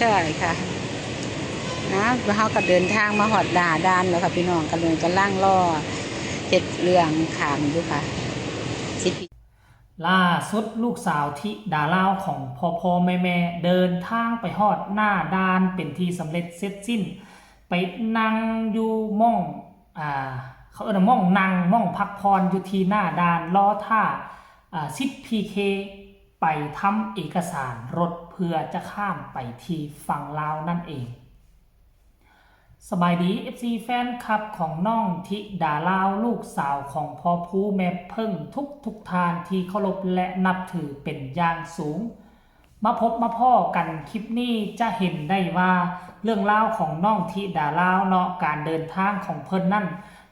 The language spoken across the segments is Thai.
ช่ค่ะนะเขาก็เดินทางมาหอดด่านแล้วค่ะพี่น้องกันเลยกำลังล่อเห็ดเรื่องขามอยู่ค่ะสิปีล่าสุดลูกสาวธิดาลาวของพ่อแม่เดินทางไปฮอดหน้าด่านเป็นที่สำเร็จเสร็จสิ้นไปนั่งอยู่ม่องอ่าเขาเอิ้นว่าม่องนั่งม่องพักพรอยู่ที่หน้าด่านรอท่าซิดพีเคไปทำเอกสารรถเพื่อจะข้ามไปที่ฝั่งลาวนั่นเองสบายดี FC แฟนคลับของน้องธิดาลาวลูกสาวของพ่อผู้แม่เพิ่งทุกทานที่เคารพและนับถือเป็นอย่างสูงมาพบมาพ่อกันคลิปนี้จะเห็นได้ว่าเรื่องราวของน้องธิดาลาวเนาะการเดินทางของเพิ่นนั่น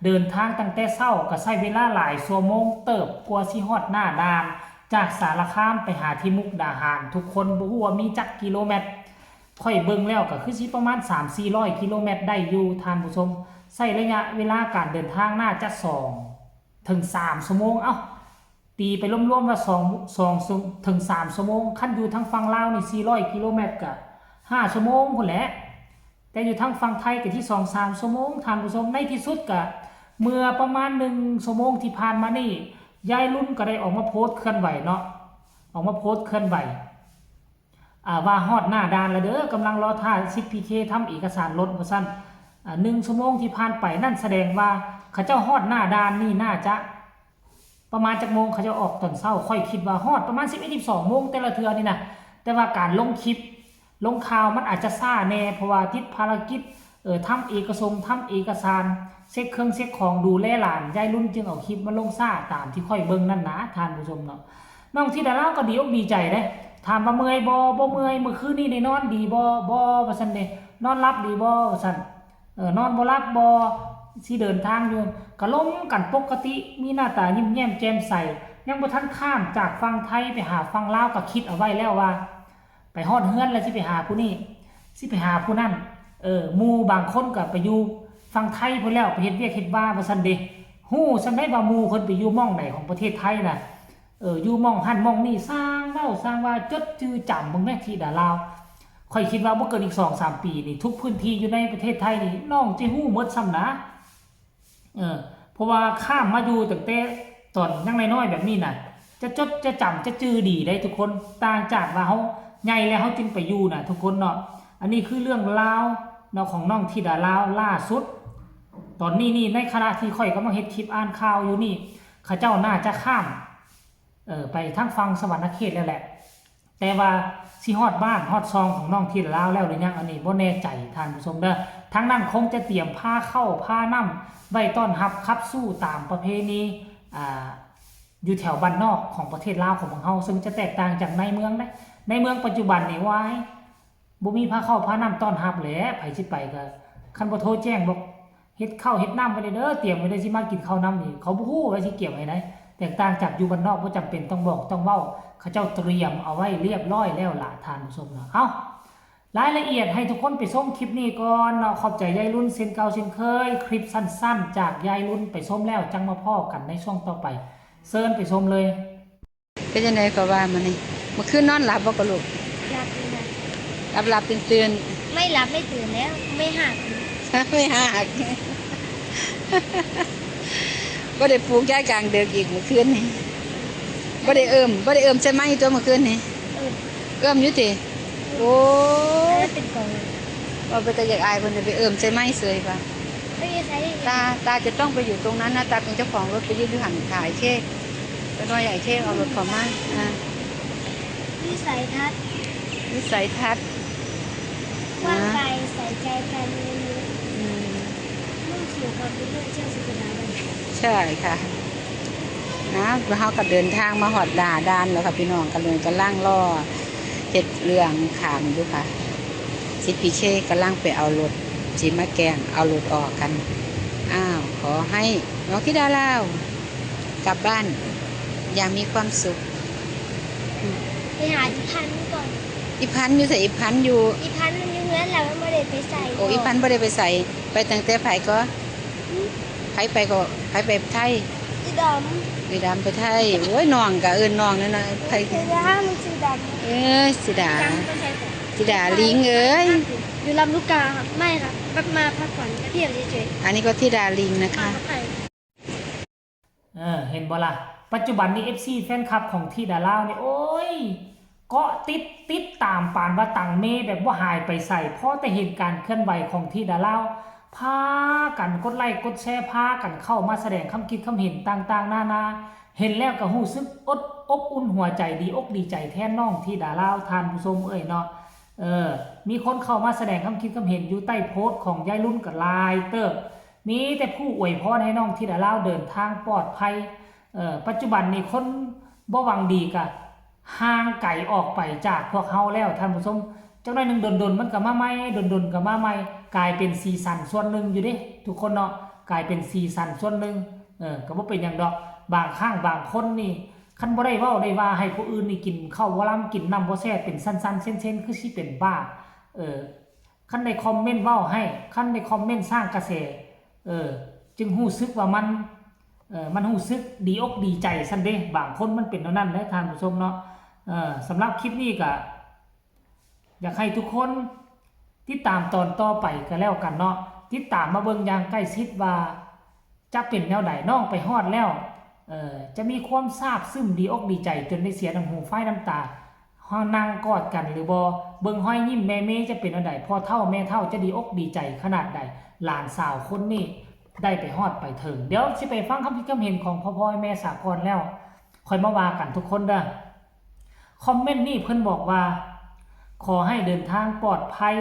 เดินทางตั้งแต่เช้าก็ใช้เวลาหลายชั่วโมงเติบกว่าสิฮอดหน้าด่านจากสารคามไปหาที่มุกดาหารทุกคนบ่ฮู้ว่ามีจักกิโลเมตรค่อยเบิ่งแล้วก็คือสิประมาณ 3-400 กิโลเมตรได้อยู่ท่านผู้ชมใช้ระยะเวลาการเดินทางน่าจะ2 ถึง 3 ชั่วโมงตีไปรวมๆว่า2 ถึง 3 ชั่วโมงคันอยู่ทางฝั่งลาวนี่400 กิโลเมตรก็5 ชั่วโมงพุ่นแหละแต่อยู่ทางฝั่งไทยก็ที่ 2-3 ชั่วโมงท่านผู้ชมในที่สุดก็เมื่อประมาณ1 ชั่วโมงที่ผ่านมานี่ยายรุ่นก็ได้ออกมาโพสต์เคลื่อนไหวเนาะออกมาโพสต์เคลื่อนไหวว่าฮอดหน้าด่านแล้วเด้อกำลังรอท่าซิดพีเคทำเอกสารรถว่าซั่น1 ชั่วโมงที่ผ่านไปนั่นแสดงว่าเขาเจ้าฮอดหน้าด่านนี่น่าจะประมาณจักโมงเขาจะออกตอนเช้าค่อยคิดว่าฮอดประมาณ11-12 โมงแต่ละเทื่อนี่นะแต่ว่าการลงคลิปลงข่าวมันอาจจะซ่าแน่เพราะว่าติดภารกิจทำเอกสารเช็คเครื่องเช็คของดูแลหลานยายรุ่นจึงเอาคลิปมาลงซ่าตามที่ค่อยเบิ่งนั่นนะท่านผู้ชมเนาะน้องธิดาลาวก็ดีอกดีใจเด้ถามว่าเมื่อยบ่เมื่อยเมื่อคืนนี้ได้นอนดีบ่ว่าซั่นเด้นอนหลับดีบ่ว่าซั่นนอนบ่หลับบ่สิเดินทางอยู่ก็ลงกันปกติมีหน้าตายิ้มแย้มแจ่มใสยังบ่ทันข้ามจากฝั่งไทยไปหาฝั่งลาวก็คิดเอาไว้แล้วว่าไปฮอดเฮือนแล้วสิไปหาผู้นี้สิไปหาผู้นั้นหมู่บางคนก็ไปอยู่ฝั่งไทยพุ่นแล้วไปเฮ็ดเวียกเฮ็ดว่าซั่นเด้ฮู้ซั่นได้ว่าหมู่เพิ่นไปอยู่หม้องไหนของประเทศไทยน่ะอยู่มองหันมองนี่สร้างว่าจดจื้อจำเบิ่งแม่ธิดาลาวค่อยคิดว่าบ่เกินอีก 2-3 ปีนี่ทุกพื้นที่อยู่ในประเทศไทยนี่น้องจะฮู้หมดซ้ำนะเพราะว่าข้ามมาอยู่ตั้งแต่ตอนยังน้อยๆแบบนี้น่ะจะจดจะจำจะจื้อดีได้ทุกคนต่างจากว่าเฮาใหญ่แล้วเฮาจึงไปอยู่น่ะทุกคนเนาะอันนี้คือเรื่องราวเนาะของน้องธิดาลาวล่าสุดตอนนี้นี่ในขณะที่ค่อยกำลังเฮ็ดคลิปอ่านข่าวอยู่นี่เขาเจ้าน่าจะข้ามไปทางฝั่งสวรรณเขตแล้วแหละแต่ว่าสิฮอดบ้านฮอดซองของน้องธิดาลาวแล้วหรือยังอันนี้บ่แน่ใจท่านผู้ชมเด้อทางนั้นคงจะเตรียมผ้าเข้าผ้านํไว้ต้อนรับขับสู้ตามประเพณีอยู่แถวบ้านนอกของประเทศลาวของเฮาซึ่งจะแตกต่างจากในเมืองนะในเมืองปัจจุบันนี่ว้ายบ่มีผ้าเข้าผ้านํต้อนรับแหละไผสิไปก็คันบ่โทรแจ้งบอกเฮ็ดข้าวเฮ็ดน้ำไว้เด้อเตรียมไว้ได้สิมากินข้าวน้ำนี่เขาบ่ฮู้ว่าสิเก็บไว้ไหนแตกต่างจากอยู่บ้านนอกบ่จำเป็นต้องบอกต้องเว้าเขาเจ้าเตรียมเอาไว้เรียบร้อยแล้วล่ะท่านผู้ชมเนาะรายละเอียดให้ทุกคนไปชมคลิปนี้ก่อนเนาะขอบใจยายรุ่นเช่นเก่าเช่นเคยคลิปสั้นๆจากยายรุ่นไปชมแล้วจังมาพ้อกันในช่วงต่อไปเชิญไปชมเลยเป็นจังได๋ก็ว่ามานี่เมื่อคืนนอนหลับบ่ก็ลูกหลับเลยนะหลับตื่นไม่หลับไม่ตื่นแล้วไม่หักไม่หักบ่ได้ปลูกยายกลางเดือกอีกเมื่อคืนนี่บ่ได้เอิ้มใช่ไหมตัวเมื่อคืนนี่เอิ้มอยู่ติโอ้ยเป็นกองว่าไปแต่อยากอายเพิ่นจะไปเอิ้มใช่ไหมเสยป่ะตาจะต้องไปอยู่ตรงนั้นนะตาเป็นเจ้าของรถไปยืนอยู่หันขายเค้กไปน้อยใหญ่เค้กเอารถเข้ามาวิสัยทัศน์ว่างไกลใส่ใจกันเลยมุ่งสู่ความเป็นเลิศเชื่อสุขดาบันใช่ค่ะนะเขาก็เดินทางมาหอดด่านแล้วค่ะพี่น้องกันเลยกำลังล่อเห็ดเรื่องขามอยู่ค่ะซิดพีเช่กำลังไปเอารถจีมาแกงเอารถออกกันขอให้น้องธิดาลาวกลับบ้านอย่างมีความสุขไปหาอีพันก่อนอีพันอยู่ใส่อีพันมันอยู่เงื่อนแล้วไม่ได้ไปใส่โอ้อีพันไม่ได้ไปใส่ไปตั้งแต่ไผก็ไผไปไทยอีดำไปไทยโอ้ยน้องกะน้องนั่นนะไผสีดำมันสีดำสีดา ธิดาลิงเอ้ย อยู่ลำลูกกาครับไม่ครับแบบมาพักผ่อนมาเที่ยวเฉย อันนี้ก็ธิดาลิงนะ ๆมา คะ ครับไป เห็นบ่ล่ะปัจจุบันนี้ FC แฟนคลับของที่ดาลาวนี่โอ้ยเกาะติดตามปานว่าตังเมแบบว่าหายไปใส่เพราะแต่เห็นการเคลื่อนไหวของที่ดาลาวพากันกดไลค์กดแชร์พากันเข้ามาแสดงความคิดความเห็นต่างๆนานาเห็นแล้วก็รู้สึกอบอุ่นหัวใจดีอกดีใจแทนน้องที่ดาลาวท่านผู้ชมเอ้ยเนาะมีคนเข้ามาแสดงความคิดความเห็นอยู่ใต้โพสต์ของยายรุ่นกับลายเติบมีแต่ผู้อวยพรให้น้องที่ดาลาวเดินทางปลอดภัยปัจจุบันนี้คนบ่หวังดีก็ห่างไกลออกไปจากพวกเฮาแล้วท่านผู้ชมจังได้นึงดนมันก็มาใหม่ดนก็มาใหม่กลายเป็นสีสันส่วนหนึ่งอยู่เด้ทุกคนเนาะกลายเป็นสีสันส่วนหนึ่งก็บ่เป็นหยังดอกบางครั้งบางคนนี่คันบ่ได้เว้าได้ว่าให้ผู้อื่นนี่กินข้าวบ่ล้ำกินน้ำบ่แซ่บเป็นสั้นๆเส้นๆคือสิเป็นบ้าคันได้คอมเมนต์เว้าให้คันได้คอมเมนต์สร้างกระแสจึงรู้สึกว่ามันรู้สึกดีอกดีใจซั่นเด้บางคนมันเป็นเท่านั้นได้ท่านผู้ชมเนาะสำหรับคลิปนี้ก็อยากให้ทุกคนติดตามตอนต่อไปก็แล้วกันเนาะติดตามมาเบิ่งอย่างใกล้ชิดว่าจะเป็นแนวใดน้องไปฮอดแล้วจะมีความซาบซึ้งดีอกดีใจจนได้เสียน้ำหูไฟน้ำตาห้องนั่งกอดกันหรือบ่เบิ่งห้อยยิ้มแม่เมจะเป็นแนวใดพ่อเฒ่าแม่เฒ่าจะดีอกดีใจขนาดใดหลานสาวคนนี้ได้ไปฮอดไปถึงเดี๋ยวสิไปฟังคำคิดความเห็นของพ่อแม่สากลแล้วค่อยมาว่ากันทุกคนเด้อคอมเมนต์นี่เพิ่นบอกว่าขอให้เดินทางปลอดภัย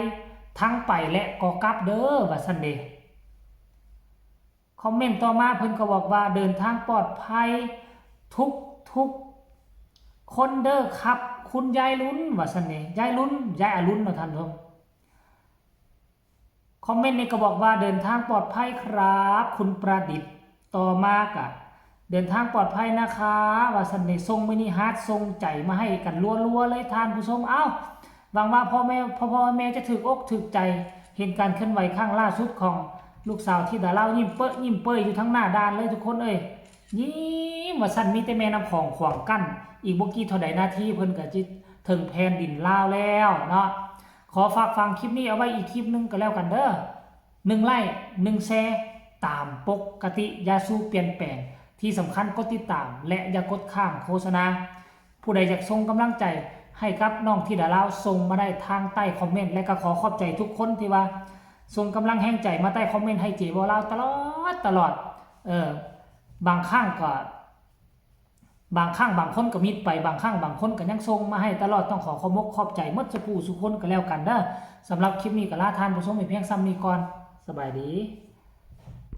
ทั้งไปและก็กลับเด้อว่าซั่นเด้คอมเมนต์ต่อมาเพิ่นก็บอกว่าเดินทางปลอดภัยทุกคนเด้อครับคุณยายลุ้นว่าซั่นเด้ยายลุ้นยายอรุณเนาะท่านผู้ชมคอมเมนต์นี้ก็บอกว่าเดินทางปลอดภัยครับคุณประดิษฐ์ต่อมากะเดินทางปลอดภัยนะคะว่าซั่นเด้ส่งมินิฮาร์ทส่งใจมาให้กันรัวๆเลยท่านผู้ชมหวังว่าพ่อแม่จะถึกอกถึกใจเห็นการเคลื่อนไหวครั้งล่าสุดของลูกสาวที่ดาลาวยิ้มเป้ยอยู่ทั้งหน้าด้านเลยทุกคนเอ้ยยิ้มว่าซั่นมีแต่แม่น้ำของขวางกั้นอีกบ่กี่เท่าใดนาทีเพิ่นก็จิถึงแผ่นดินลาวแล้วเนาะขอฝากฟังคลิปนี้เอาไว้อีกคลิปนึงก็แล้วกันเด้อ1ไลค์1แชร์ตามปกติอย่าสู้เปลี่ยนแปลงที่สำคัญกดติดตามและอย่ากดข้ามโฆษณาผู้ใดอยากส่งกำลังใจให้กับน้องที่ดาลาวส่งมาได้ทางใต้คอมเมนต์และก็ขอขอบใจทุกคนที่ว่าส่งกำลังแห่งใจมาใต้คอมเมนต์ให้เจบ่ลาวตลอดบางครั้งบางคนก็มิดไปบางครั้งบางคนก็ยังส่งมาให้ตลอดต้องขอขอบใจหมดสุผู้สุคนก็แล้วกันเด้อสำหรับคลิปนี้ก็ลาท่านผู้ชมไปเพียงซ้ำนี้ก่อนสบายดี